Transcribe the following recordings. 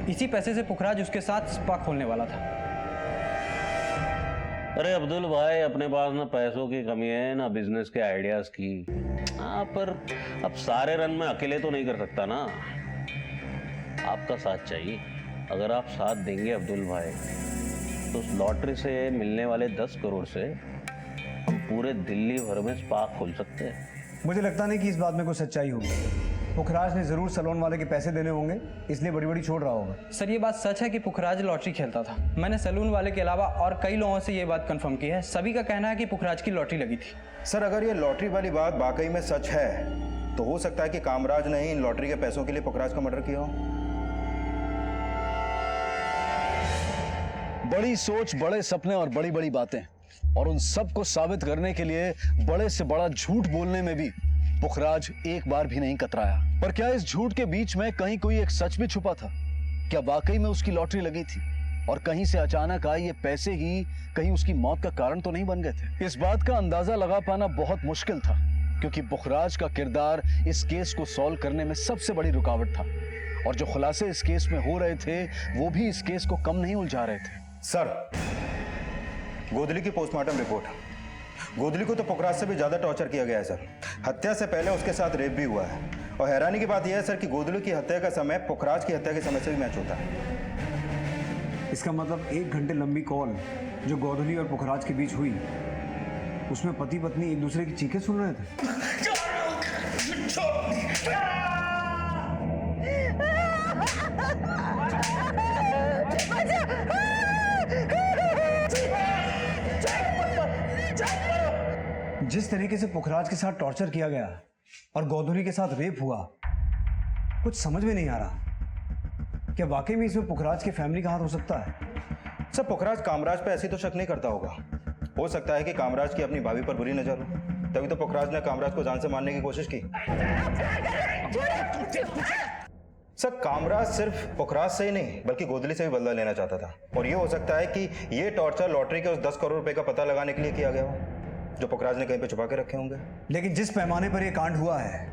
इसी पैसे से पुखराज उसके साथ स्पा खोलने वाला था। अरे अब्दुल भाई, अपने पास ना पैसों की कमी है ना बिजनेस के आइडियाज की। हाँ, पर अब सारे रन में अकेले तो नहीं कर सकता ना, आपका साथ चाहिए। अगर आप साथ देंगे अब्दुल भाई तो उस लॉटरी से मिलने वाले 10 करोड़ से हम पूरे दिल्ली भर में स्पा खोल सकते हैं। मुझे लगता नहीं कि इस बात में कोई सच्चाई होगी। पुखराज ने जरूर सैलून वाले के पैसे देने होंगे, इसलिए बड़ी बड़ी छोड़ रहा होगा। सर ये बात सच है कि पुखराज लॉटरी खेलता था। मैंने सैलून वाले के अलावा और कई लोगों से ये बात कंफर्म की है। सभी का कहना है कि पुखराज की लॉटरी लगी थी। सर अगर ये लॉटरी वाली बात वाकई में सच है तो हो सकता है कि कामराज ने ही इन लॉटरी के पैसों के लिए पुखराज का मर्डर किया हो। बड़ी सोच, बड़े सपने और बड़ी बड़ी बातें, और उन सब को साबित करने के लिए बड़े से बड़ा झूठ बोलने में भी पुखराज एक बार भी नहीं कतराया। पर क्या इस झूठ के बीच में कहीं कोई एक सच भी छुपा था? क्या वाकई में उसकी लॉटरी लगी थी और कहीं से अचानक आए ये पैसे ही कहीं उसकी मौत का कारण तो नहीं बन गए थे? इस बात का अंदाजा लगा पाना बहुत मुश्किल था, क्योंकि पुखराज का किरदार इस केस को सॉल्व करने में सबसे बड़ी रुकावट था, और जो खुलासे इस केस में हो रहे थे वो भी इस केस को कम नहीं उलझा रहे थे। सर, गोदली की पोस्टमार्टम रिपोर्ट, गोदली को तो पुखराज से भी ज्यादा टॉर्चर किया गया है सर। हत्या से पहले उसके साथ रेप भी हुआ है, और हैरानी की बात यह है सर कि गोदली की हत्या का समय पुखराज की हत्या के समय से भी मैच होता है। इसका मतलब 1 घंटे लंबी कॉल जो गोदली और पुखराज के बीच हुई, उसमें पति पत्नी एक दूसरे की चीखें सुन रहे थे। जिस तरीके से पुखराज के साथ टॉर्चर किया गया और गोधुली के साथ रेप हुआ, कुछ समझ में नहीं आ रहा। क्या वाकई में इसमें पुखराज के फैमिली का हाथ हो सकता है? सर पुखराज कामराज पे ऐसी तो शक नहीं करता होगा। हो सकता है कि कामराज की अपनी भाभी पर बुरी नजर हो, तभी तो पुखराज ने कामराज को जान से मारने की कोशिश की। सर कामराज सिर्फ पुखराज से ही नहीं बल्कि गोदली से भी बदला लेना चाहता था, और ये हो सकता है कि ये टॉर्चर लॉटरी के उस 10 करोड़ रुपए का पता लगाने के लिए किया गया हो जो पुखराज ने कहीं पे छुपा के रखे होंगे। लेकिन जिस पैमाने पर यह कांड हुआ है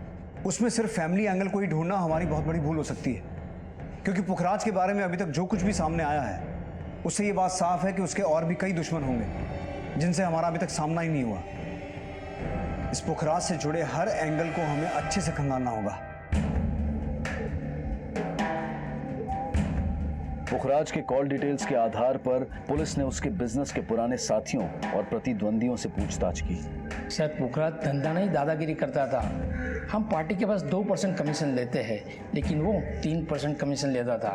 उसमें सिर्फ फैमिली एंगल को ही ढूंढना हमारी बहुत बड़ी भूल हो सकती है, क्योंकि पुखराज के बारे में अभी तक जो कुछ भी सामने आया है उससे ये बात साफ है कि उसके और भी कई दुश्मन होंगे जिनसे हमारा अभी तक सामना ही नहीं हुआ। इस पुखराज से जुड़े हर एंगल को हमें अच्छे से खंगालना होगा। पुखराज के कॉल डिटेल्स के आधार पर पुलिस ने उसके बिजनेस के पुराने साथियों और प्रतिद्वंदियों से पूछताछ की। शायद पुखराज धंधा नहीं दादागिरी करता था। हम पार्टी के पास 2% कमीशन लेते हैं, लेकिन वो 3% कमीशन लेता था।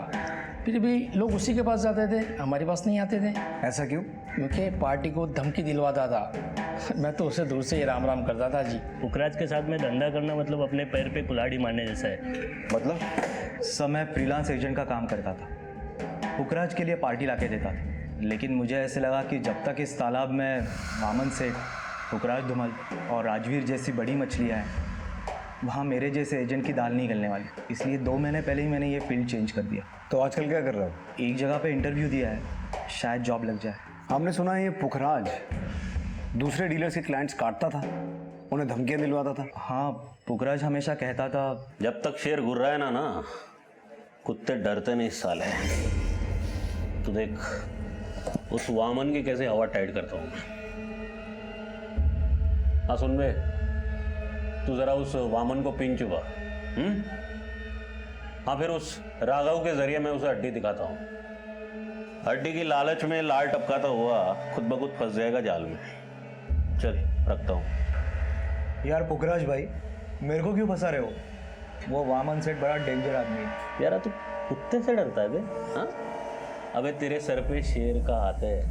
फिर भी लोग उसी के पास जाते थे, हमारे पास नहीं आते थे। ऐसा क्यों? क्योंकि पार्टी को धमकी दिलवाता था। मैं तो उसे दूर से ही राम राम करता था जी। पुखराज के साथ में धंधा करना मतलब अपने पैर पे कुल्हाड़ी मारने जैसा है। मतलब? सर मैं फ्रीलांस एजेंट का काम करता था, पुखराज के लिए पार्टी लाके देता था, लेकिन मुझे ऐसे लगा कि जब तक इस तालाब में वामन सेठ, पुखराज धुमल और राजवीर जैसी बड़ी मछलियाँ हैं, वहाँ मेरे जैसे एजेंट की दाल नहीं गलने वाली, इसलिए 2 महीने पहले ही मैंने ये फील्ड चेंज कर दिया। तो आजकल क्या कर रहे हो? एक जगह पे इंटरव्यू दिया है, शायद जॉब लग जाए। हमने सुना है ये पुखराज दूसरे डीलर्स के क्लाइंट्स काटता था, उन्हें धमकियाँ दिलवाता था। हाँ, पुखराज हमेशा कहता था जब तक शेर घुर रहा है ना कुत्ते डरते नहीं साले। तो देख उस वामन की कैसे हवा टाइट करता हूँ। हाँ सुन बे, तू जरा उस वामन को पिन चुका। हाँ फिर उस राघव के जरिए मैं उसे हड्डी दिखाता हूँ। हड्डी की लालच में लाल टपकाता हुआ खुद ब खुद फंस जाएगा जाल में। चल रखता हूँ। यार पुखराज भाई, मेरे को क्यों फंसा रहे हो? वो वामन सेठ बड़ा डेंजर आदमी है। यार तू कुत्ते से डरता है बे? हाँ अबे तेरे सर पे शेर का हाथ है,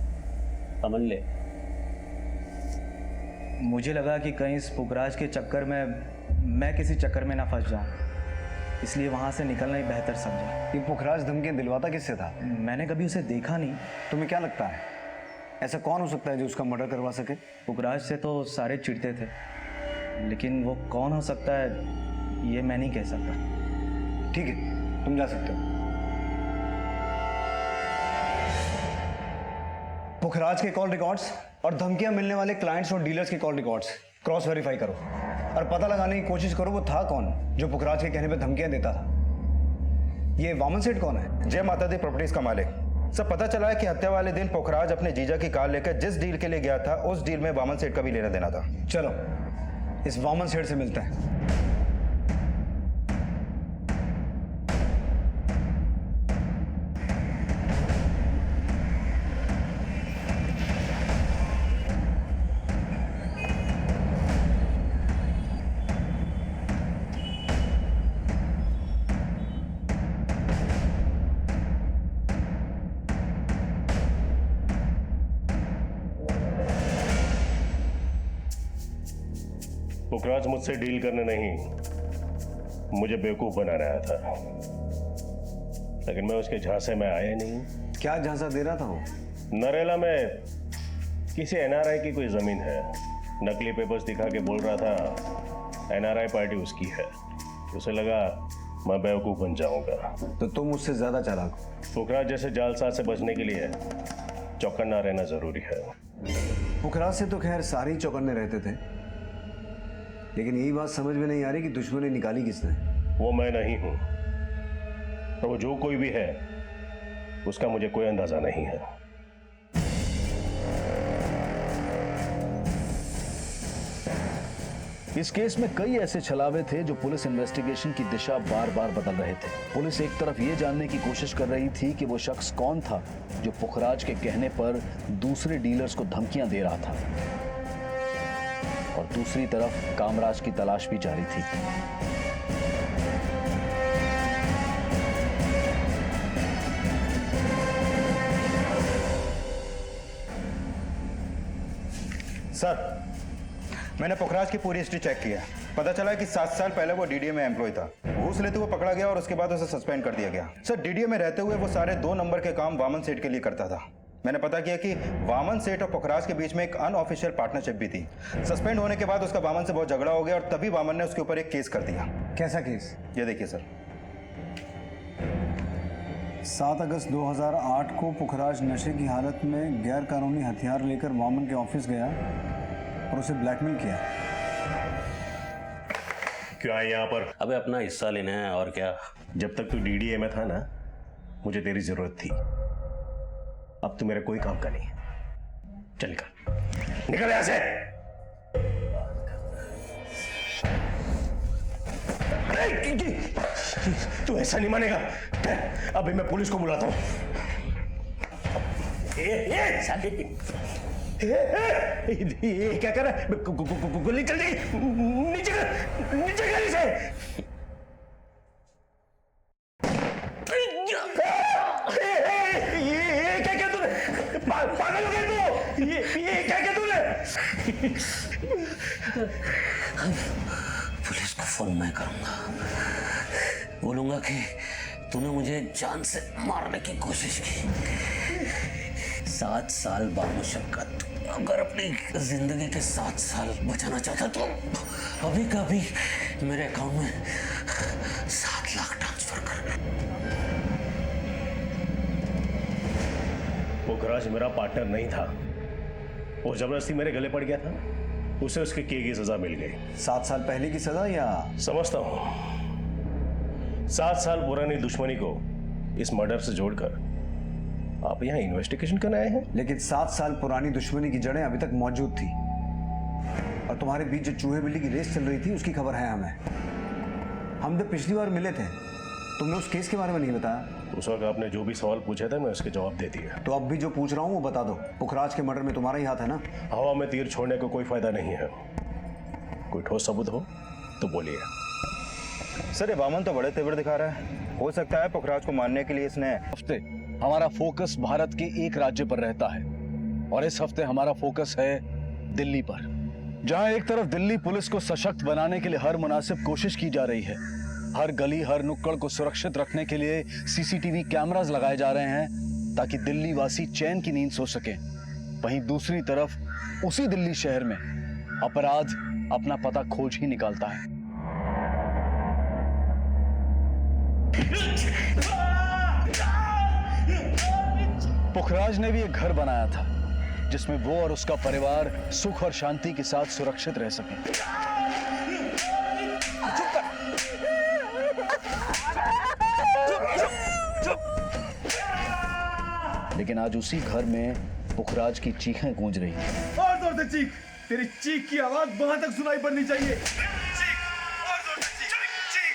समझ ले। मुझे लगा कि कहीं इस पुखराज के चक्कर में मैं किसी चक्कर में ना फंस जाऊं, इसलिए वहां से निकलना ही बेहतर समझा। ये पुखराज धमकियाँ दिलवाता किससे था? मैंने कभी उसे देखा नहीं। तुम्हें क्या लगता है ऐसा कौन हो सकता है जो उसका मर्डर करवा सके? पुखराज से तो सारे चिढ़ते थे, लेकिन वो कौन हो सकता है ये मैं नहीं कह सकता। ठीक है, तुम जा सकते हो। पुखराज के कॉल रिकॉर्ड्स और धमकियां मिलने वाले क्लाइंट्स और डीलर्स के कॉल रिकॉर्ड्स क्रॉस वेरीफाई करो और पता लगाने की कोशिश करो वो था कौन जो पुखराज के कहने पे धमकियां देता था। ये वामन सेठ कौन है? जय माता दी प्रॉपर्टीज का मालिक। सब पता चला है कि हत्या वाले दिन पुखराज अपने जीजा की कार लेकर जिस डील के लिए गया था उस डील में वामन सेठ का भी लेना देना था। चलो इस वामन सेठ से मिलते हैं। पुखराज मुझसे डील करने नहीं, मुझे बेवकूफ बना रहा था, लेकिन मैं उसके झांसे में आया नहीं। क्या झांसा दे रहा था वो? नरेला में किसी एनआरआई की कोई जमीन है, नकली पेपर्स दिखा के बोल रहा था एनआरआई पार्टी उसकी है। उसे लगा मैं बेवकूफ बन जाऊंगा। तो तुम उससे ज्यादा चालाक हो। पुखराज जैसे जालसाज से बचने के लिए चौकन्ना रहना जरूरी है। पुखराज से तो खैर सारे ही चौकन्ने रहते थे, लेकिन यही बात समझ में नहीं आ रही कि दुश्मनी निकाली किसने। वो मैं नहीं हूं, और वो जो कोई भी है उसका मुझे कोई अंदाजा नहीं है। इस केस में कई ऐसे छलावे थे जो पुलिस इन्वेस्टिगेशन की दिशा बार बार बदल रहे थे। पुलिस एक तरफ ये जानने की कोशिश कर रही थी कि वो शख्स कौन था जो पुखराज के कहने पर दूसरे डीलर्स को धमकियां दे रहा था, और दूसरी तरफ कामराज की तलाश भी जारी थी। सर, मैंने पुखराज की पूरी हिस्ट्री चेक किया। पता चला कि 7 साल पहले वो डीडीए में एम्प्लॉय था। घूस लेते हुए पकड़ा गया और उसके बाद उसे सस्पेंड कर दिया गया। सर, डीडीए में रहते हुए वो सारे 2 नंबर के काम वामन सेठ के लिए करता था। मैंने पता किया कि वामन सेठ और पुखराज के बीच में एक अनऑफिशियल पार्टनरशिप भी थी। सस्पेंड होने के बाद उसका वामन से बहुत झगड़ा हो गया और तभी वामन ने उसके ऊपर एक केस कर दिया। कैसा केस? ये देखिए सर। 7 अगस्त 2008 को पुखराज नशे की हालत में गैर कानूनी हथियार लेकर वामन के ऑफिस गया और उसे ब्लैकमेल किया। क्यों आए यहाँ पर? अबे अपना हिस्सा लेना है और क्या। जब तक तू डीडीए में था ना, मुझे तेरी जरूरत थी। अब तू मेरे कोई काम का नहीं है। चल निकल, निकल यहां से। तू ऐसा नहीं मानेगा। अभी मैं पुलिस को बुलाता हूं। ये क्या कर रहा है? गोली चल जाएगी। नीचे कर, नीचे कर इसे। ये क्या किया तूने? पागल हो गया तू? ये क्या किया तूने? पुलिस को फोन मैं करूंगा, बोलूंगा कि तूने मुझे जान से मारने की कोशिश की। 7 साल बामुशक्कत, अगर अपनी जिंदगी के 7 साल बचाना चाहता तो अभी का अभी मेरे अकाउंट में 7 लाख ट्रांसफर कर। पुखराज मेरा पार्टनर नहीं था, वो जबरदस्ती मेरे गले पड़ गया था। उसे उसके किए की सजा मिल गई। 7 साल पहले की सजा या? समझता हूं। 7 साल पुरानी दुश्मनी को इस मर्डर से जोड़कर आप यहाँ इन्वेस्टिगेशन करने आए हैं। लेकिन 7 साल पुरानी दुश्मनी की जड़ें अभी तक मौजूद थी, और तुम्हारे बीच जो चूहे बिल्ली की रेस चल रही थी उसकी खबर है हमें। हम जब पिछली बार मिले थे तुमने उस केस के बारे में नहीं बताया। उस वक्त आपने जो भी सवाल पूछे थे मैं उसके जवाब दे दिए। तो अब भी जो पूछ रहा हूँ वो बता दो। पुखराज के मर्डर में तुम्हारा ही हाथ है ना? हवा में तीर छोड़ने को कोई फायदा नहीं है। कोई ठोस सबूत हो तो बोलिए। सर, ये वामन तो बड़े तेवर दिखा रहा है। हो सकता है पुखराज को मारने के लिए इसने। हफ्ते हमारा फोकस भारत के एक राज्य पर रहता है, और इस हफ्ते हमारा फोकस है दिल्ली पर, जहां एक तरफ दिल्ली पुलिस को सशक्त बनाने के लिए हर मुनासिब कोशिश की जा रही है। हर गली हर नुक्कड़ को सुरक्षित रखने के लिए सीसीटीवी कैमरास लगाए जा रहे हैं ताकि दिल्ली वासी चैन की नींद सो सके। वहीं दूसरी तरफ उसी दिल्ली शहर में अपराध अपना पता खोज ही निकालता है। पुखराज ने भी एक घर बनाया था जिसमें वो और उसका परिवार सुख और शांति के साथ सुरक्षित रह सके। लेकिन आज उसी घर में पुखराज की चीखें गूंज रही थी। और जोर से चीख, तेरी चीख की आवाज वहां तक सुनाई पड़नी चाहिए। चीख, और जोर से चीख, चीख।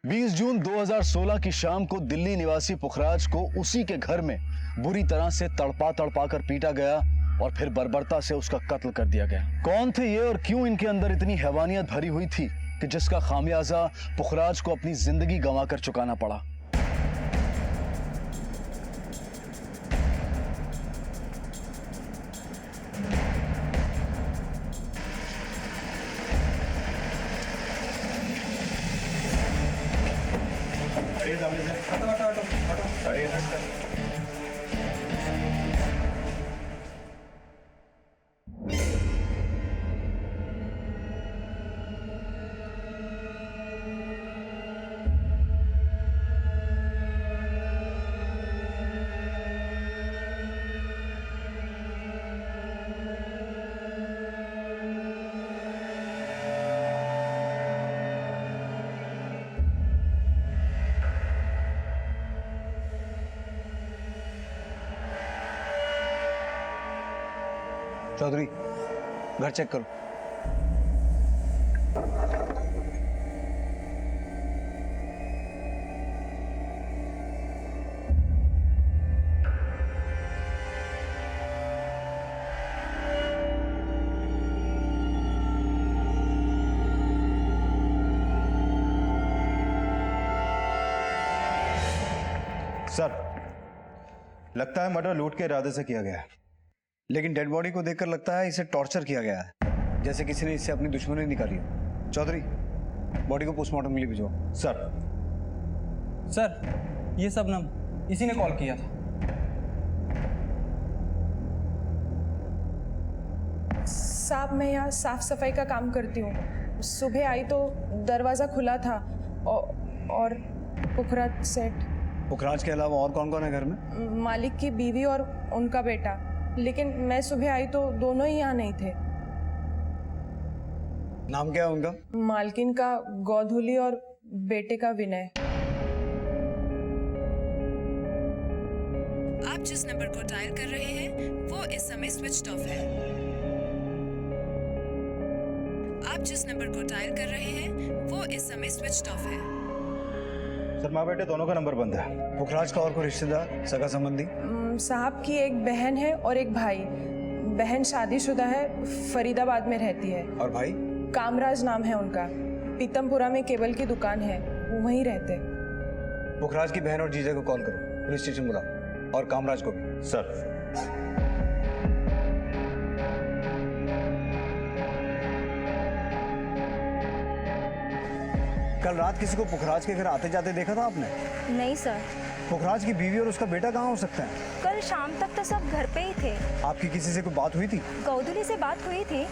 20 जून 2016 की शाम को दिल्ली निवासी पुखराज को उसी के घर में बुरी तरह से तड़पा तड़पा कर पीटा गया और फिर बर्बरता से उसका कत्ल कर दिया गया। कौन थे ये और क्यों इनके अंदर इतनी हैवानियत भरी हुई थी कि जिसका खामियाजा पुखराज को अपनी जिंदगी गंवाकर चुकाना पड़ा। चौधरी, घर चेक करो। सर, लगता है मर्डर लूट के इरादे से किया गया है। लेकिन डेड बॉडी को देखकर लगता है इसे टॉर्चर किया गया है, जैसे किसी ने इससे अपनी दुश्मनी निकाली हो। चौधरी, बॉडी को पोस्टमार्टम के लिए भिजवाओ। सर, ये शबनम, इसी ने कॉल किया था। साहब, मैं यहाँ साफ सफाई का काम करती हूँ। सुबह आई तो दरवाज़ा खुला था और पुखराज सेठ। पुखराज के अलावा और कौन कौन है घर में? मालिक की बीवी और उनका बेटा। लेकिन मैं सुबह आई तो दोनों ही यहाँ नहीं थे। नाम क्या है उनका? मालकिन का गोधुली और बेटे का विनय। आप जिस नंबर को डायल कर रहे हैं वो इस समय स्विच्ड ऑफ है। आप जिस नंबर को डायल कर रहे हैं वो इस समय स्विच्ड ऑफ है। सर, माँ बेटे दोनों का नंबर बंद है। पुखराज का और कोई रिश्तेदार, सगा संबंधी? साहब की एक बहन है और एक भाई। बहन शादीशुदा है, फरीदाबाद में रहती है। और भाई? कामराज नाम है उनका। पीतमपुरा में केबल की दुकान है, वो वहीं रहते। पुखराज की बहन और जीजा को कॉल करो, पुलिस स्टेशन बुलाओ, और कामराज को भी। सर, कल रात किसी को पुखराज के घर आते जाते देखा था आपने? नहीं सर। पुखराज की बीवी और उसका बेटा कहाँ हो सकता है? कल शाम तक तो सब घर पे ही थे। आपकी किसी से कोई बात हुई थी? गौदुली से बात हुई थी,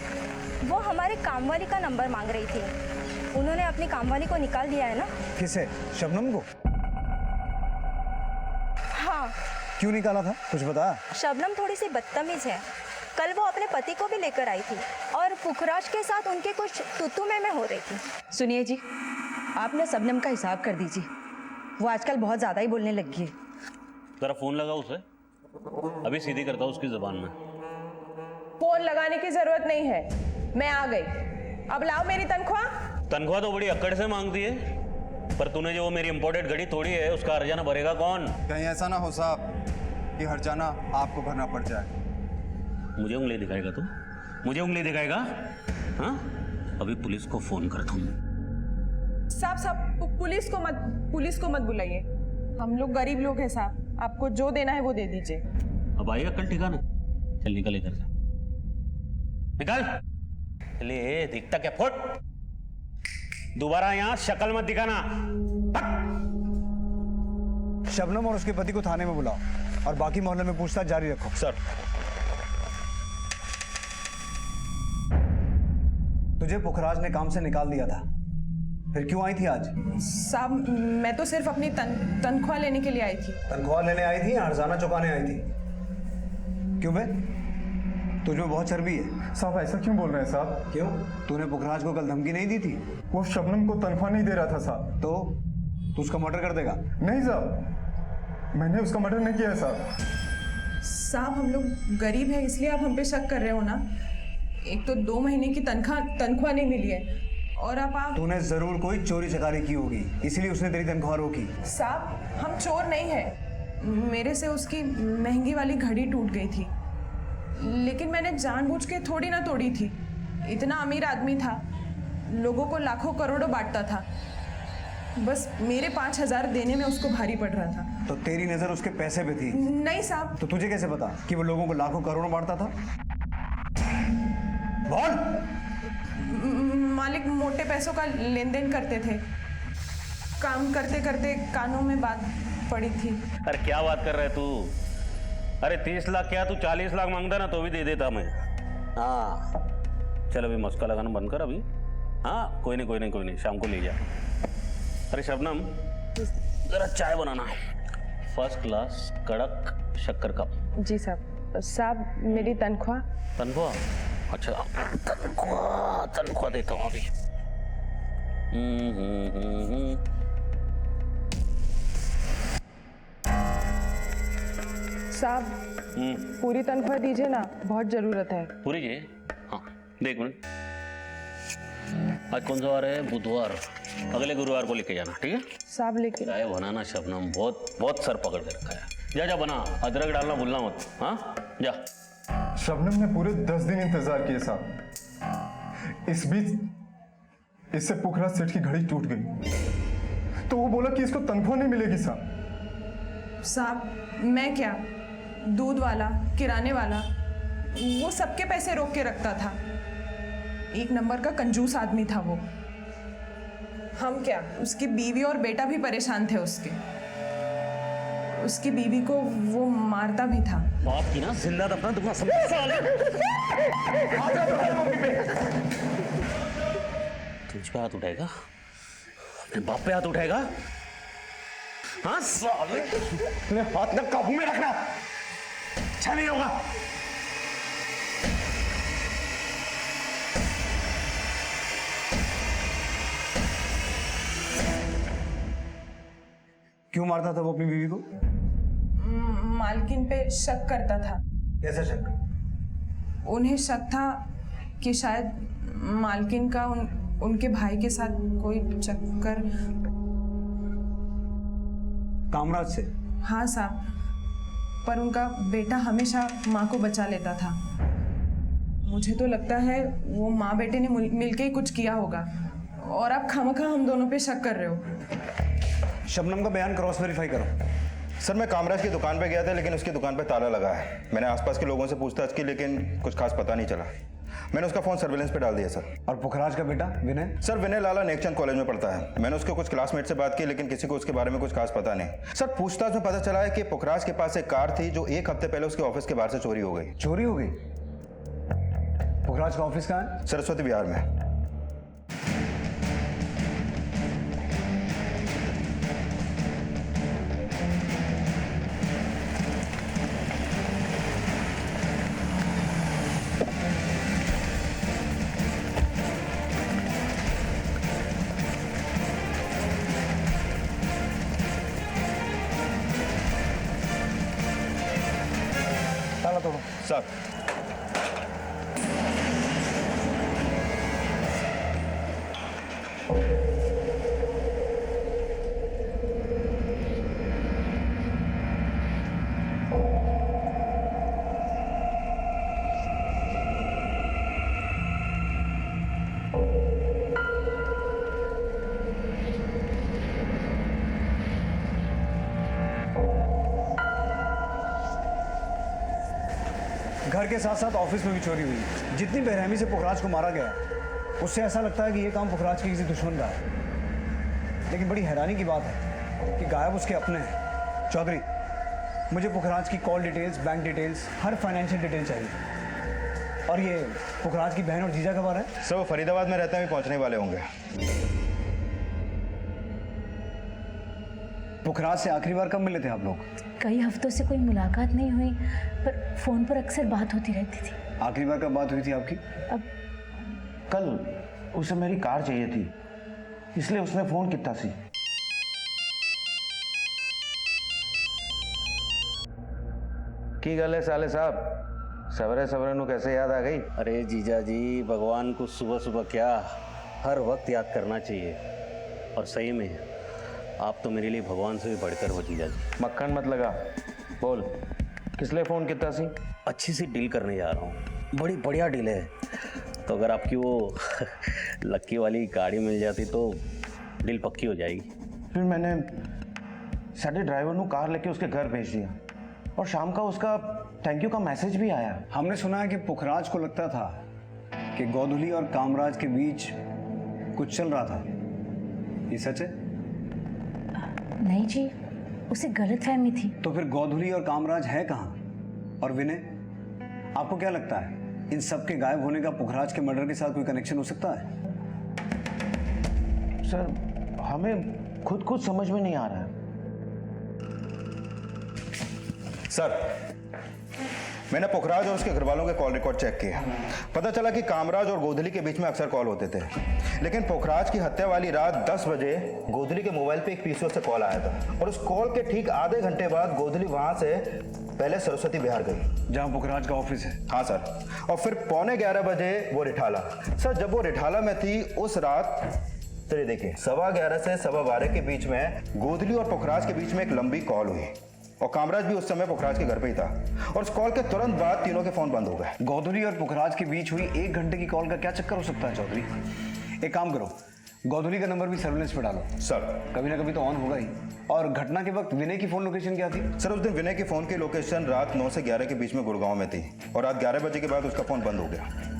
वो हमारे कामवाली का नंबर मांग रही थी। उन्होंने अपनी कामवाली को निकाल दिया है ना। किसे? शबनम को? हाँ। क्यों निकाला था, कुछ बता? शबनम थोड़ी सी बदतमीज है। कल वो अपने पति को भी लेकर आई थी और पुखराज के साथ उनके कुछ तू में हो रही थी। सुनिए जी, आपने शबनम का हिसाब कर दीजिए, वो आजकल बहुत ज्यादा ही बोलने लगी है। जरा फोन लगा उसे, अभी सीधी करता हूँ उसकी जुबान में। फोन लगाने की जरूरत नहीं है, मैं आ गई। अब लाओ मेरी तनख्वाह। तनख्वाह तो बड़ी अक्कड़ से मांगती है, पर तूने जो वो मेरी इंपोर्टेड घड़ी तोड़ी है उसका हर्जाना भरेगा कौन? कहीं ऐसा ना हो साहब कि हर्जाना आपको भरना पड़ जाए। मुझे उंगली दिखाएगा तू? मुझे उंगली दिखाएगा? हाँ, अभी पुलिस को फोन कर दूँ। साहब, पुलिस को मत बुलाइए। हम लोग गरीब लोग हैं साहब, आपको जो देना है वो दे दीजिए। अब आएगा कल ठिकाने। चल निकल इधर से, निकल। चलिए, दिखता क्या? फुट, दोबारा यहाँ शक्ल मत दिखाना। शबनम और उसके पति को थाने में बुलाओ और बाकी मोहल्ले में पूछताछ जारी रखो। सर, तुझे पुखराज ने काम से निकाल दिया था, फिर क्यों आई थी आज? साहब, मैं तो सिर्फ अपनी तनख्वाह लेने के लिए आई थी। तनख्वाह लेने आई थी या हर्जाना चुकाने आई थी? क्यों बे? तुझ में बहुत चर्बी है। साहब ऐसा क्यों बोल रहे हैं साहब? क्यों? तूने पुखराज को कल धमकी नहीं दी थी? वो शबनम को तनख्वाह नहीं दे रहा था साहब। तो तू उसका मर्डर कर देगा? नहीं साहब, मैंने उसका मर्डर नहीं किया है साहब। साहब हम लोग गरीब हैं इसलिए आप हम पे शक कर रहे हो ना। एक तो 2 महीने की तनख्वाह नहीं मिली है और अब आप। तूने जरूर कोई चोरी चकारी की होगी, इसीलिए उसने तेरी तनख्वाह रोकी। साहब हम चोर नहीं है, मेरे से उसकी महंगी वाली घड़ी टूट गई थी, लेकिन मैंने जानबूझ के थोड़ी ना तोड़ी थी। इतना अमीर आदमी था, लोगों को लाखों करोड़ों बांटता था, बस मेरे 5,000 देने में उसको भारी पड़ रहा था। तो तेरी नजर उसके पैसे पे थी? नहीं साहब। तो तुझे कैसे पता कि वो लोगों को लाखों करोड़ों बांटता था? बोल। मालिक मोटे पैसों का लेन देन करते थे, काम करते करते कानों में बात पड़ी थी। अरे क्या बात कर रहे तू? अरे 30 लाख क्या, तू 40 लाख मांगता ना तो भी दे देता मैं। हाँ चल अभी मस्का लगाना बंद कर अभी। हाँ कोई नहीं, शाम को ले जा। अरे शबनम जरा चाय बनाना, फर्स्ट क्लास कड़क शक्कर कप। जी साहब। साहब मेरी तनख्वाह। अच्छा तनख्वाह देता हूँ अभी। साहब पूरी तनख्वाह दीजिए ना, बहुत जरूरत है। पूरी जी? हाँ देख मिनट, आज कौन सा वार है? बुधवार। अगले गुरुवार को लेके जाना, ठीक है? साहब लेके चाय बनाना शबनम, बहुत सर पकड़ के रखा है। जा बना, अदरक डालना भूलना मत। हाँ जा। शबनम ने पूरे 10 दिन इंतजार किए साहब। इस बीच इससे पुखराज सेठ की घड़ी टूट गई, तो वो बोला कि इसको तनख्वाह नहीं मिलेगी साहब। साहब मैं क्या, दूध वाला, किराने वाला, वो सबके पैसे रोक के रखता था। एक नंबर का कंजूस आदमी था वो। हम क्या, उसकी बीवी और बेटा भी परेशान थे उसकी बीवी को वो मारता भी था। बाप की ना जिंदा दफना दूंगा सब साले। तुझ पे हाथ उठाएगा? अपने बाप पे हाथ उठाएगा? हाँ साले, अपने हाथ ना काबू में रखना, अच्छा नहीं होगा। क्यों मारता था वो अपनी बीवी को? मालकिन पे शक करता था। कैसा शक? उन्हें शक था कि शायद मालकिन का उनके भाई के साथ कोई चक्कर। कामराज से? हाँ साहब, पर उनका बेटा हमेशा माँ को बचा लेता था। मुझे तो लगता है वो माँ बेटे ने मिलके ही कुछ किया होगा, और आप खामखा हम दोनों पे शक कर रहे हो। शबनम का बयान क्रॉस वेरीफाई करो। सर मैं कामराज की दुकान पे गया था, लेकिन उसकी दुकान पे ताला लगा है। मैंने आसपास के लोगों से पूछताछ की, लेकिन कुछ खास पता नहीं चला। मैंने उसका फोन सर्विलेंस पे डाल दिया सर। और पुखराज का बेटा विनय? सर विनय लाला नेकचंद कॉलेज में पढ़ता है। मैंने उसके कुछ क्लासमेट से बात की, लेकिन किसी को उसके बारे में कुछ खास पता नहीं। सर पूछताछ में पता चला है कि पुखराज के पास एक कार थी जो 1 हफ्ते पहले उसके ऑफिस के बाहर से चोरी हो गई। चोरी हो गई? पुखराज का ऑफिस कहाँ है? सरस्वती विहार में। सर घर के साथ साथ ऑफिस में भी चोरी हुई। जितनी बेरहमी से पुखराज को मारा गया, उससे ऐसा लगता है कि ये काम पुखराज के किसी दुश्मन का है। लेकिन बड़ी हैरानी की बात है कि गायब उसके अपने हैं। चौधरी, मुझे पुखराज की कॉल डिटेल्स, बैंक डिटेल्स, हर फाइनेंशियल डिटेल चाहिए। और ये पुखराज की बहन और जीजा कब आ रहे हैं? सर वो फरीदाबाद में रहते हैं, भी पहुंचने वाले होंगे। पुखराज से आखिरी बार कब मिले थे आप लोग? कई हफ्तों से कोई मुलाकात नहीं हुई, पर फ़ोन पर अक्सर बात होती रहती थी। आखिरी बार कब बात हुई थी आपकी? अब कल उसे मेरी कार चाहिए थी, इसलिए उसने फोन किया सी। की गल है साले साहब, सवरे सवरे नु कैसे याद आ गई? अरे जीजा जी, भगवान को सुबह सुबह क्या, हर वक्त याद करना चाहिए। और सही में आप तो मेरे लिए भगवान से भी बढ़कर हो जीजा जी। मक्खन मत लगा, बोल किस लिए फोन किया सी? अच्छी सी डील करने जा रहा हूँ, बड़ी बढ़िया डील है। तो अगर आपकी वो लक्की वाली गाड़ी मिल जाती तो डील पक्की हो जाएगी। फिर मैंने साडे ड्राइवर नु कार लेके उसके घर भेज दिया और शाम का उसका थैंक यू का मैसेज भी आया। हमने सुना है कि पुखराज को लगता था कि गोधुली और कामराज के बीच कुछ चल रहा था, ये सच है? नहीं जी, उसे गलतफहमी थी। तो फिर गोधुली और कामराज है कहाँ? और विनय, आपको क्या लगता है इन सब के गायब होने का पुखराज के मर्डर के साथ कोई कनेक्शन हो सकता है? सर हमें खुद समझ में नहीं आ रहा है। सर, मैंने पुखराज और उसके घर वालों के कॉल रिकॉर्ड चेक किया। पता चला कि कामराज और गोधुली के बीच में अक्सर कॉल होते थे, लेकिन पुखराज की हत्या वाली रात 10 बजे गोधुली के मोबाइल पे एक पीसीओ से कॉल आया था और उस कॉल के ठीक आधे घंटे बाद गोधुली वहां से पहले सरस्वती विहार गई, जहां पुखराज का ऑफिस है। हाँ सर, और फिर 11:15 बजे वो रिठाला। सर, जब वो रिठाला में थी उस रात, चलिए देखिए, 11:15 से 12:15 के बीच में गोधुली और पुखराज के बीच में एक लंबी कॉल हुई और कामराज भी उस समय पुखराज के घर पे ही था और उस कॉल के तुरंत बाद तीनों के फोन बंद हो गए। गोधुली और पुखराज के बीच हुई 1 घंटे की कॉल का क्या चक्कर हो सकता है चौधरी? एक काम करो, गोधुली का नंबर भी सर्विलेंस पे डालो। सर, कभी ना कभी तो ऑन होगा ही। और घटना के वक्त विनय की फोन लोकेशन क्या थी? सर, उस दिन विनय की फोन की लोकेशन रात 9 से 11 के बीच में गुड़गांव में थी और रात 11 बजे के बाद उसका फोन बंद हो गया।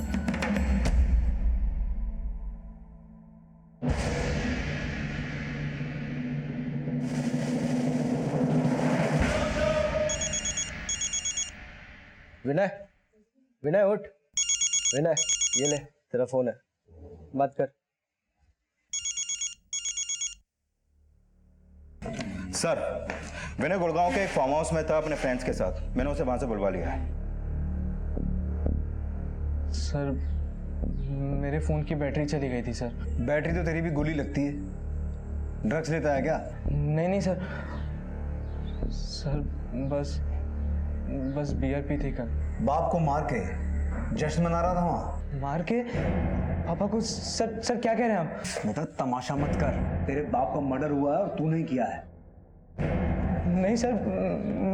विनय, विनय उठ। विनय, ये ले तेरा फोन है, बात कर। सर, विनय गुड़गांव के एक फार्म हाउस में था अपने फ्रेंड्स के साथ। मैंने उसे वहां से बुलवा लिया है। सर, मेरे फ़ोन की बैटरी चली गई थी सर। बैटरी तो तेरी भी गोली लगती है। ड्रग्स लेता है क्या? नहीं सर, सर बस बियर पी थी कल। बाप को मार के जश्न मना रहा था वहाँ? मार के? पापा को? सर क्या कह रहे हैं आप? बेटा तमाशा मत कर, तेरे बाप का मर्डर हुआ है और तू नहीं किया है। नहीं सर,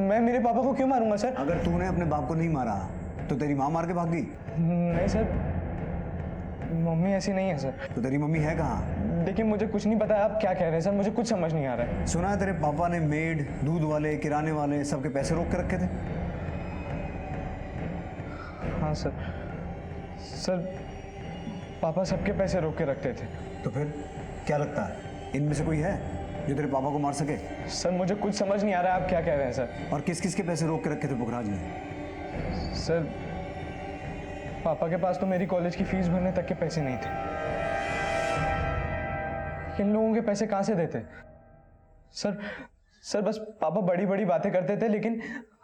मैं मेरे पापा को क्यों मारूंगा सर? अगर तूने अपने बाप को नहीं मारा तो तेरी माँ मार के भाग गई? नहीं सर, मम्मी ऐसी नहीं है सर। तो तेरी मम्मी है कहाँ? देखिए, मुझे कुछ नहीं पता आप क्या कह रहे हैं सर, मुझे कुछ समझ नहीं आ रहा है। सुना है तेरे पापा ने मेड, दूध वाले, किराने वाले सबके पैसे रोक के रखे थे? हाँ सर, पापा सबके पैसे रोक के रखते थे। तो फिर क्या लगता है इनमें से कोई है जो तेरे पापा को मार सके? सर, मुझे कुछ समझ नहीं आ रहा है आप क्या कह रहे हैं सर। और किस किस के पैसे रोक के रखे थे पुखराज ने? सर, पापा के पास तो मेरी कॉलेज की फीस भरने तक के पैसे नहीं थे। इन लोगों के पैसे कहाँ से देते? सर बस पापा बड़ी बड़ी बातें करते थे, लेकिन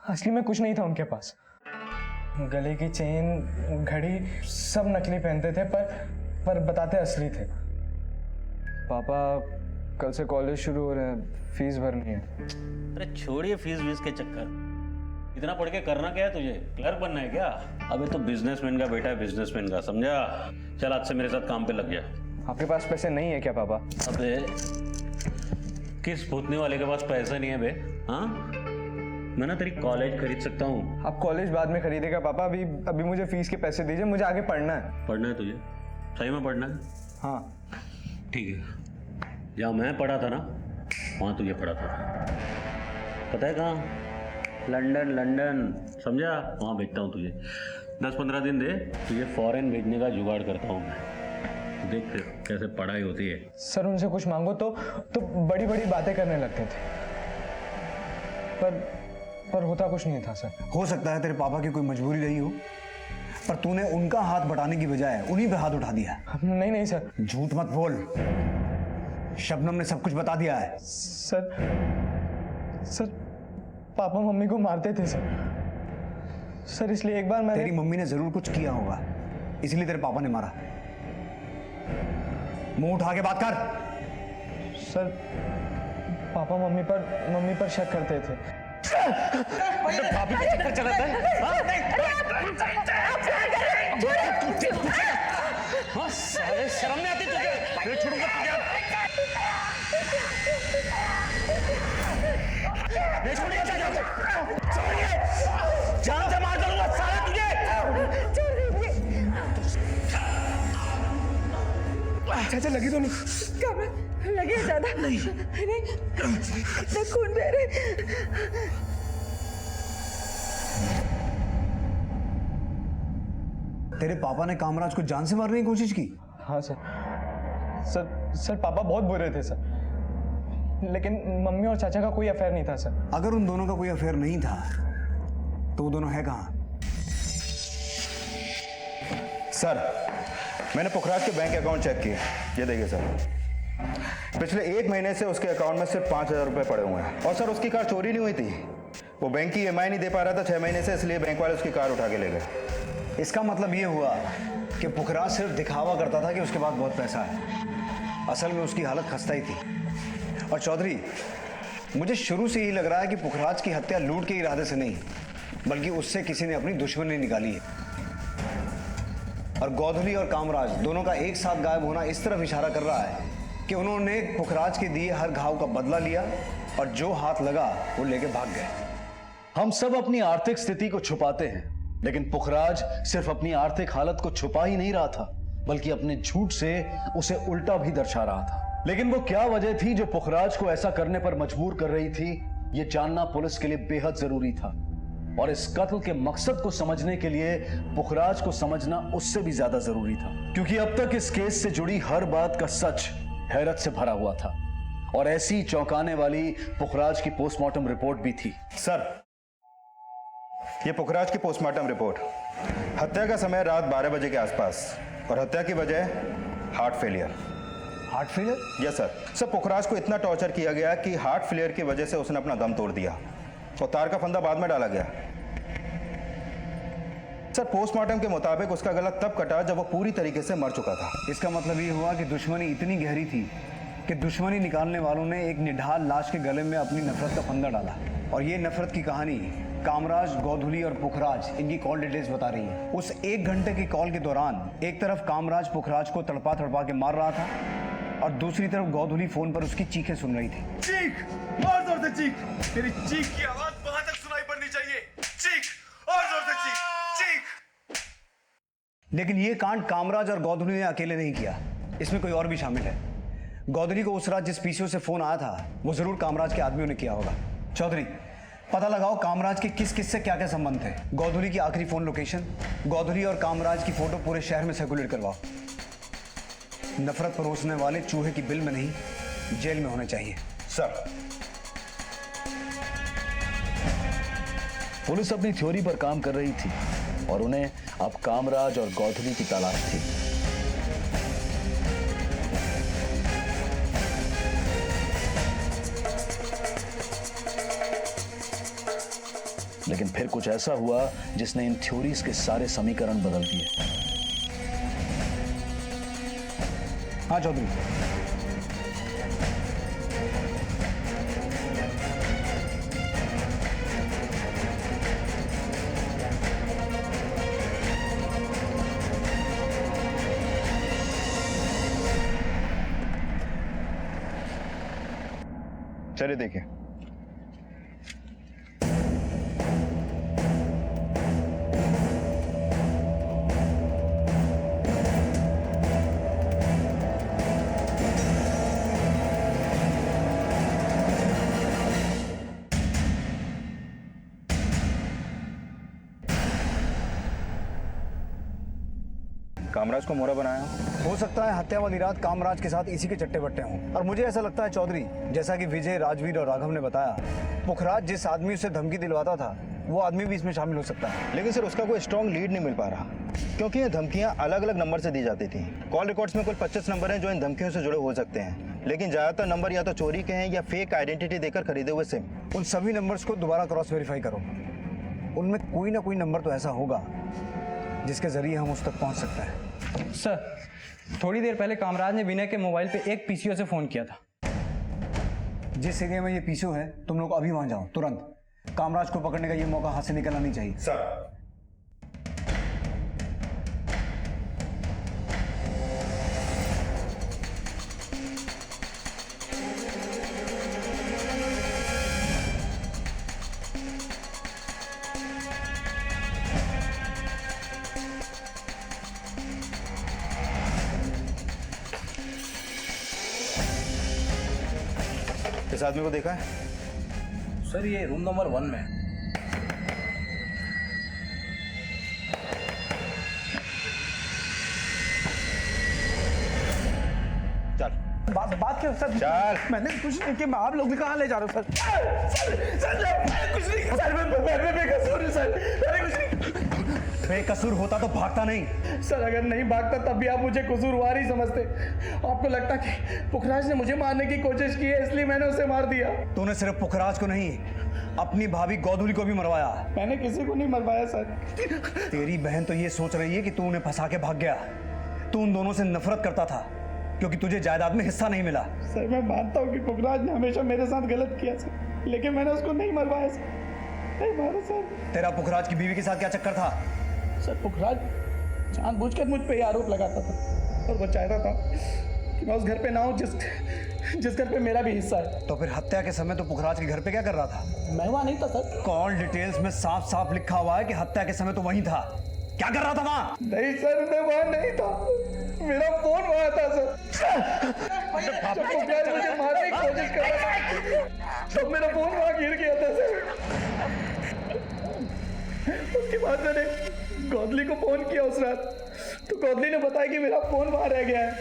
असली में कुछ नहीं था उनके पास। गले की चेन, घड़ी सब नकली पहनते थे, पर बताते असली थे। पापा कल से कॉलेज शुरू हो रहे हैं, फीस भरनी है। अरे छोड़िए फीस वीस के चक्कर, इतना पढ़ के करना क्या है तुझे? क्लर्क बनना है क्या? अबे तो बिजनेसमैन का बेटा है, बिजनेसमैन का, समझा? चल आज से मेरे साथ काम पे लग जा। आपके पास पैसे नहीं है क्या पापा? अबे किस भूतने वाले के पास पैसा नहीं है बे? हाँ, मैं ना तेरी कॉलेज खरीद सकता हूँ। आप कॉलेज बाद में खरीदेगा पापा, अभी मुझे फीस के पैसे दीजिए, मुझे आगे पढ़ना है। पढ़ना है तुझे? सही में पढ़ना है? हाँ ठीक है, जहाँ मैं पढ़ा था ना वहाँ तुझे पढ़ा था। पता है कहाँ? लंदन, समझा? वहाँ भेजता हूँ तुझे। 10-15 दिन दे, तुझे फॉरेन भेजने का जुगाड़ करता हूँ मैं। देख फिर कैसे पढ़ाई होती है। सर, उनसे कुछ मांगो तो बड़ी बड़ी बातें करने लगते थे, पर होता कुछ नहीं था सर। हो सकता है तेरे पापा की कोई मजबूरी रही हो, पर तूने उनका हाथ बटाने की बजाय उन्हीं पे हाथ उठा दिया। नहीं सर। झूठ मत बोल, शबनम ने सब कुछ बता दिया है। सर पापा मम्मी को मारते थे सर इसलिए एक बार मैंने तेरी मम्मी ने जरूर कुछ किया होगा, इसलिए तेरे पापा ने मारा। मुंह उठा के बात कर। सर पापा मम्मी पर शक करते थे। भाभी का चक्कर चलाता है हाँ? साले शर्म नहीं आती तुझे? मैं छोड़ूंगा तुझे, नहीं छोड़ूंगा तुझे, जान से मार डालूंगा साले तुझे। चाचा लगी दोनों लगे ज्यादा नहीं खून बह रहे। तेरे पापा ने कामराज को जान से मारने की कोशिश की? हाँ सर पापा बहुत बुरे थे सर, लेकिन मम्मी और चाचा का कोई अफेयर नहीं था सर। अगर उन दोनों का कोई अफेयर नहीं था तो वो दोनों है कहाँ? सर मैंने पुखराज के बैंक अकाउंट चेक किए, ये देखिए सर, पिछले 1 महीने से उसके अकाउंट में सिर्फ 5,000 रुपए पड़े हुए हैं। और सर उसकी कार चोरी नहीं हुई थी, वो बैंक की EMI नहीं दे पा रहा था 6 महीने से, इसलिए बैंक वाले उसकी कार उठा के ले गए। इसका मतलब ये हुआ कि पुखराज सिर्फ दिखावा करता था कि उसके पास बहुत पैसा है, असल में उसकी हालत खस्ता ही थी। और चौधरी, मुझे शुरू से यही लग रहा है कि पुखराज की हत्या लूट के इरादे से नहीं, बल्कि उससे किसी ने अपनी दुश्मनी निकाली है। और गोधली और कामराज दोनों का एक साथ गायब होना इस तरफ इशारा कर रहा है कि उन्होंने पुखराज के दिए हर घाव का बदला लिया और जो हाथ लगा वो लेके भाग गए। हम सब अपनी आर्थिक स्थिति को छुपाते हैं, लेकिन पुखराज सिर्फ अपनी आर्थिक हालत को छुपा ही नहीं रहा था, बल्कि अपने झूठ से उसे उल्टा भी दर्शा रहा था। लेकिन वो क्या वजह थी जो पुखराज को ऐसा करने पर मजबूर कर रही थी, ये जानना पुलिस के लिए बेहद जरूरी था। और इस कत्ल के मकसद को समझने के लिए पुखराज को समझना उससे भी ज्यादा जरूरी था, क्योंकि अब तक इस केस से जुड़ी हर बात का सच हैरत से भरा हुआ था। और ऐसी चौंकाने वाली पुखराज की पोस्टमार्टम रिपोर्ट भी थी। सर ये पुखराज की पोस्टमार्टम रिपोर्ट, हत्या का समय रात 12 बजे के आसपास और हत्या की वजह heart failure. Heart failure? Yes sir. Sir Pukhraj को इतना टॉर्चर किया गया कि हार्ट फेलियर की वजह से उसने अपना दम तोड़ दिया और तार का फंदा बाद में डाला गया। सर पोस्टमार्टम के मुताबिक उसका गला तब कटा जब वो पूरी तरीके से मर चुका था। इसका मतलब ये हुआ कि दुश्मनी इतनी गहरी थी कि दुश्मनी निकालने वालों ने एक निढाल लाश के गले में अपनी नफरत का फंदा डाला। और ये नफरत की कहानी कामराज, गोधुली और पुखराज इनकी कॉल डिटेल्स बता रही है। उस 1 घंटे की कॉल के दौरान एक तरफ कामराज पुखराज को तड़पा तड़पा के मार रहा था और दूसरी तरफ गोधुली फोन पर उसकी चीखें सुन रही थी। चीख, और जोर से चीख, तेरी चीख की आवाज वहां तक सुनाई पड़नी चाहिए। चीख, और जोर से चीख, चीख। लेकिन ये कांड कामराज और गोधुली ने अकेले नहीं किया, इसमें कोई और भी शामिल है। गोधुली को उस रात जिस पीसीओ से फोन आया था वो जरूर कामराज के आदमियों ने किया होगा। चौधरी, पता लगाओ कामराज के किस किस से क्या क्या संबंध थे। गोधुली की आखिरी फोन लोकेशन, गोधुली और कामराज की फोटो पूरे शहर में सर्कुलेट करवाओ। नफरत परोसने वाले चूहे की बिल में नहीं, जेल में होने चाहिए। सर पुलिस अपनी थ्योरी पर काम कर रही थी और उन्हें अब कामराज और गोधुली की तलाश थी। लेकिन फिर कुछ ऐसा हुआ जिसने इन थ्योरीज के सारे समीकरण बदल दिए। हाँ चौधरी। चलिए देखिए। कामराज को मोहरा बनाया। हो सकता है हत्या वाली रात कामराज के साथ इसी के चट्टे बट्टे हों। और मुझे ऐसा लगता है चौधरी, जैसा कि विजय, राजवीर और राघव ने बताया, पुखराज जिस आदमी उसे धमकी दिलवाता था वो आदमी भी इसमें शामिल हो सकता है। लेकिन सर उसका कोई स्ट्रॉन्ग लीड नहीं मिल पा रहा, क्योंकि ये धमकियां अलग अलग नंबर से दी जाती थी। कॉल रिकॉर्ड्स में कुल 25 नंबर हैं जो इन धमकियों से जुड़े हो सकते हैं, लेकिन ज्यादातर नंबर या तो चोरी के हैं या फेक आइडेंटिटी देकर खरीदे हुए सिम। उन सभी नंबर्स को दोबारा क्रॉस वेरीफाई करो। उनमें कोई ना कोई नंबर तो ऐसा होगा जिसके जरिए हम उस तक पहुंच सकते हैं। सर, थोड़ी देर पहले कामराज ने विनय के मोबाइल पे एक पीसीओ से फ़ोन किया था। जिस एरिया में ये पीसीओ है, तुम लोग अभी वहां जाओ तुरंत। कामराज को पकड़ने का ये मौका हाथ से निकलना नहीं चाहिए। सर। इस आदमी को देखा है? सर ये रूम नंबर 1 में। चल बात क्या सर? चल। मैंने कुछ नहीं किया, आप लोग कहाँ ले जा रहे हो सर? मैंने कुछ नहीं किया सर, मैं बेकसूर हूँ सर, मैंने कुछ नहीं। बेकसूर होता तो भागता नहीं। सर अगर नहीं भागता तब भी आप मुझे कसूरवार ही समझते। आपको लगता कि पुखराज ने मुझे मारने की कोशिश की है इसलिए मैंने उसे मार दिया? तूने सिर्फ पुखराज को नहीं, अपनी भाभी गोधुली को भी मरवाया। मैंने किसी को नहीं मरवाया सर। तेरी बहन तो ये सोच रही है कि तू उन्हें फंसा के भाग गया। तू उन दोनों से नफरत करता था क्योंकि तुझे जायदाद में हिस्सा नहीं मिला। सर मैं मानता हूँ कि पुखराज ने हमेशा मेरे साथ गलत किया सर, लेकिन मैंने उसको नहीं मरवाया सर, नहीं मारा सर। तेरा पुखराज की बीवी के साथ क्या चक्कर था? सर पुखराज जानबूझकर मुझ पे आरोप लगाता था और वो चाहता था कि मैं उस घर पे ना हूँ जिस घर पे मेरा भी हिस्सा है। तो फिर हत्या के समय तो पुखराज के घर पे क्या कर रहा था? मैं वहाँ नहीं था सर। कॉल डिटेल्स में साफ साफ लिखा हुआ है कि हत्या के समय तो वहीं था। क्या कर रहा था वहाँ? नहीं सर मैं वहाँ नहीं था, मेरा फोन वहाँ था सर। जब पुखराज मुझे मारने की कोशिश कर रहा था तब मेरा फोन वहाँ गिर गया था सर। उसके बाद मैंने गोदली को फोन किया उस रात, तो गोदली ने बताया कि मेरा फोन वहाँ रह गया है।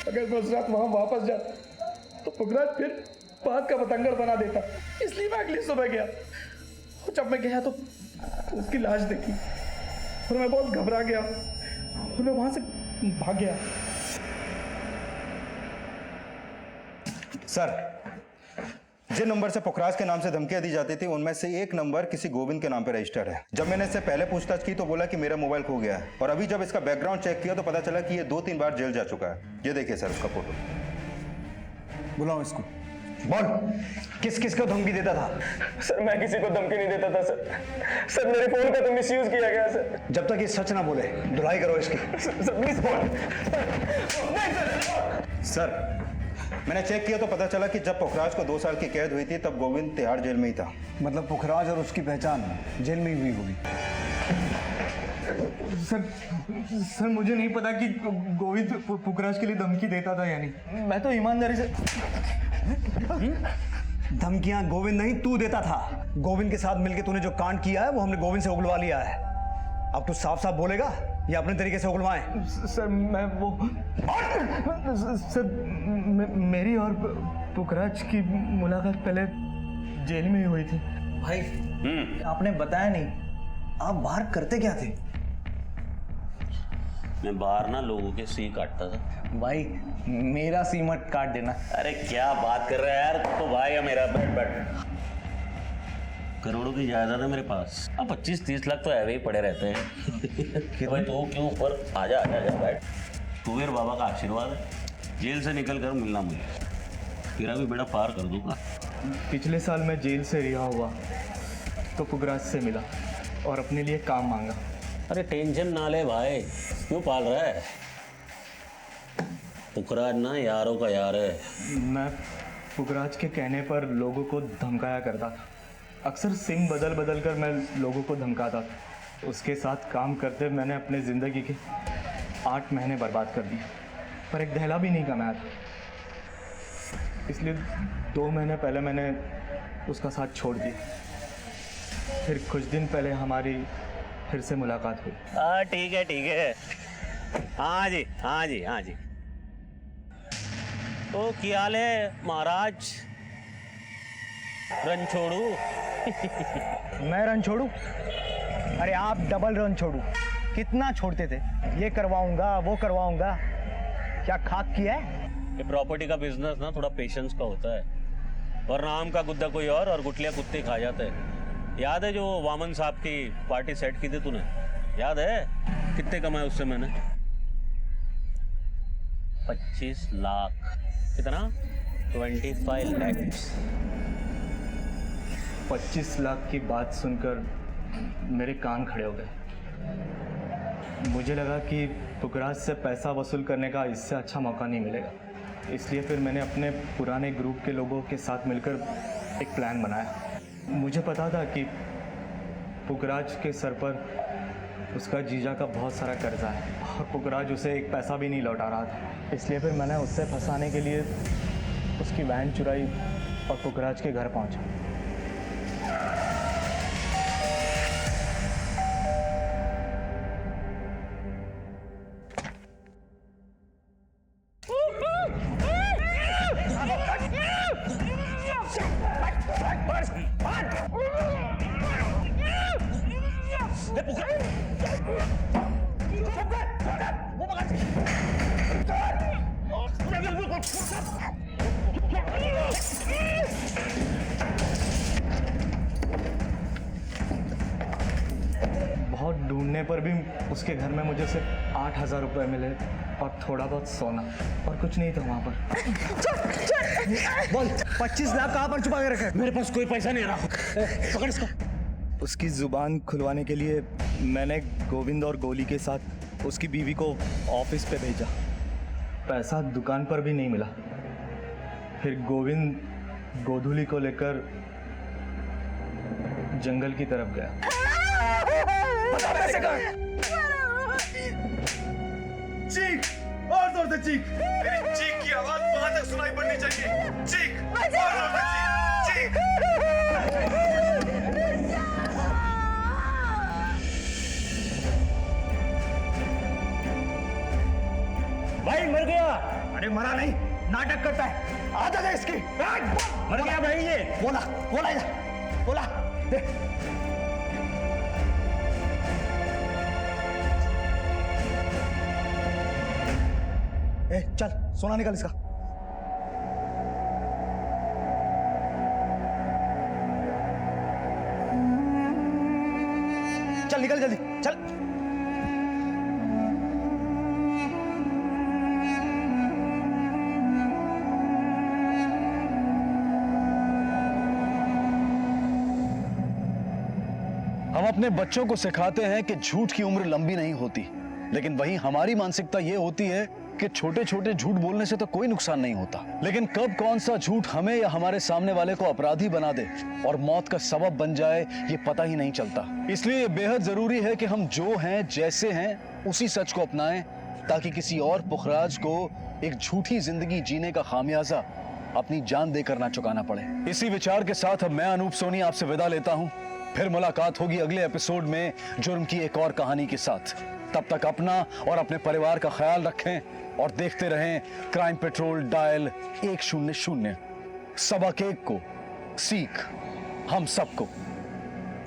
अगर मैं उस रात वहाँ वापस जाता तो पुखराज फिर बात का बतंगड़ बना देता, इसलिए मैं अगली सुबह गया। और जब मैं गया तो उसकी लाश देखी और मैं बहुत घबरा गया और मैं वहाँ से भाग गया। सर, जिन नंबर से पुखराज के नाम से धमकियां दी जाती थी उनमें से एक नंबर किसी गोविंद के नाम पे रजिस्टर है। जब मैंने इससे पहले पूछताछ की तो बोला कि मेरा मोबाइल खो गया है, और अभी जब इसका बैकग्राउंड चेक किया तो पता चला कि ये 2-3 बार जेल जा चुका है। ये देखिए सर उसका फोटो। बुलाओ इसको। बोल, किस किस को धमकी देता था? सर मैं किसी को धमकी नहीं देता था सर। सर मेरे फोन का तो मिसयूज किया गया सर। जब तक ये सच ना बोले धुलाई करो इसकी। सर प्लीज बोल। सर मैंने चेक किया तो पता चला कि जब पुखराज को 2 साल की कैद हुई थी तब गोविंद तिहाड़ जेल में ही था। मतलब पुखराज और उसकी पहचान जेल में ही हुई होगी। सर मुझे नहीं पता कि गोविंद पुखराज के लिए धमकी देता था या नहीं। मैं तो ईमानदारी से। धमकियां गोविंद नहीं तू देता था। गोविंद के साथ मिलकर तूने जो कांड किया है वो हमने गोविंद से उगलवा लिया है। अब तू साफ साफ बोलेगा या अपने तरीके से उगलवाएं? सर मैं वो सर मेरी और पुखराज की मुलाकात पहले जेल में ही हुई थी। भाई आपने बताया नहीं, आप बाहर करते क्या थे? मैं बाहर ना लोगों के सी काटता था। भाई मेरा सी मत काट देना। अरे क्या बात कर रहा है यार, तो भाई है मेरा। बैठ। करोड़ों की जायदाद है मेरे पास। अब 25-30 लाख तो ऐसे ही पड़े रहते हैं। भाई तो क्यों ऊपर आजा बैठ। कुबेर बाबा का आशीर्वाद है। जेल से निकल कर मिलना मुझे, तेरा भी बेड़ा पार कर दूंगा। पिछले साल मैं जेल से रिहा हुआ तो पुखराज से मिला और अपने लिए काम मांगा। अरे टेंशन ना ले भाई, क्यों पाल रहा है? पुखराज ना यारों का यार है। मैं पुखराज के कहने पर लोगों को धमकाया करता था। अक्सर सिम बदल कर मैं लोगों को धमकाता था। उसके साथ काम करते मैंने अपने ज़िंदगी के 8 महीने बर्बाद कर दिए, पर एक दहला भी नहीं कमाया था। इसलिए 2 महीने पहले मैंने उसका साथ छोड़ दिया। फिर कुछ दिन पहले हमारी फिर से मुलाकात हुई। ठीक है। हाँ जी। तो क्या हाल है महाराज रणछोड़ू? मैं रन छोड़ू? अरे आप डबल रन छोड़ू। कितना छोड़ते थे? ये करवाऊंगा वो करवाऊंगा, क्या खाक किया है? ये प्रॉपर्टी का बिजनेस ना थोड़ा पेशेंस का होता है, वरना आम का गुद्दा कोई और गुटलियां कुत्ते खा जाते हैं। याद है जो वामन साहब की पार्टी सेट की थी तूने, याद है कितने कमाए उससे मैंने? 25 लाख। कितना? 25 लाख। 25 लाख की बात सुनकर मेरे कान खड़े हो गए। मुझे लगा कि पुखराज से पैसा वसूल करने का इससे अच्छा मौका नहीं मिलेगा, इसलिए फिर मैंने अपने पुराने ग्रुप के लोगों के साथ मिलकर एक प्लान बनाया। मुझे पता था कि पुखराज के सर पर उसका जीजा का बहुत सारा कर्जा है और पुखराज उसे एक पैसा भी नहीं लौटा रहा था, इसलिए फिर मैंने उससे फंसाने के लिए उसकी वैन चुराई और पुखराज के घर पहुंचा। बहुत ढूंढने पर भी उसके घर में मुझे सिर्फ 8,000 रुपये मिले और थोड़ा बहुत सोना और कुछ नहीं था वहाँ पर। बोल 25 लाख कहाँ पर छुपा के रखे? मेरे पास कोई पैसा नहीं रहा। पकड़ इसको। उसकी जुबान खुलवाने के लिए मैंने गोविंद और गोली के साथ उसकी बीवी को ऑफिस पे भेजा। पैसा दुकान पर भी नहीं मिला। फिर गोविंद गोधुली को लेकर जंगल की तरफ गया। चीख, और जोर से चीख। तेरी चीख की आवाज वहां तक सुनाई पड़नी चाहिए। चीख, और जोर से चीख, भाई मर गया। अरे मरा नहीं, नाटक करता है। आदत है इसकी। मर गया भाई ये। बोला बोला बोला दे। ए चल सोना निकाल इसका। चल निकल जल्दी चल। हम अपने बच्चों को सिखाते हैं कि झूठ की उम्र लंबी नहीं होती, लेकिन वहीं हमारी मानसिकता ये होती है कि छोटे छोटे झूठ बोलने से तो कोई नुकसान नहीं होता, लेकिन कब कौन सा झूठ हमें या हमारे सामने वाले को अपराधी बना दे और मौत का सबब बन जाए ये पता ही नहीं चलता। इसलिए ये बेहद जरूरी है कि हम जो हैं जैसे हैं उसी सच को अपनाएं, ताकि किसी और पुखराज को एक झूठी जिंदगी जीने का खामियाजा अपनी जान देकर ना चुकाना पड़े। इसी विचार के साथ अब मैं अनूप सोनी आपसे विदा लेता हूं। फिर मुलाकात होगी अगले एपिसोड में जुर्म की एक और कहानी के साथ। तब तक अपना और अपने परिवार का ख्याल रखें और देखते रहें क्राइम पेट्रोल डायल 100। सबक एक को सीख हम सबको।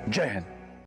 जय हिंद।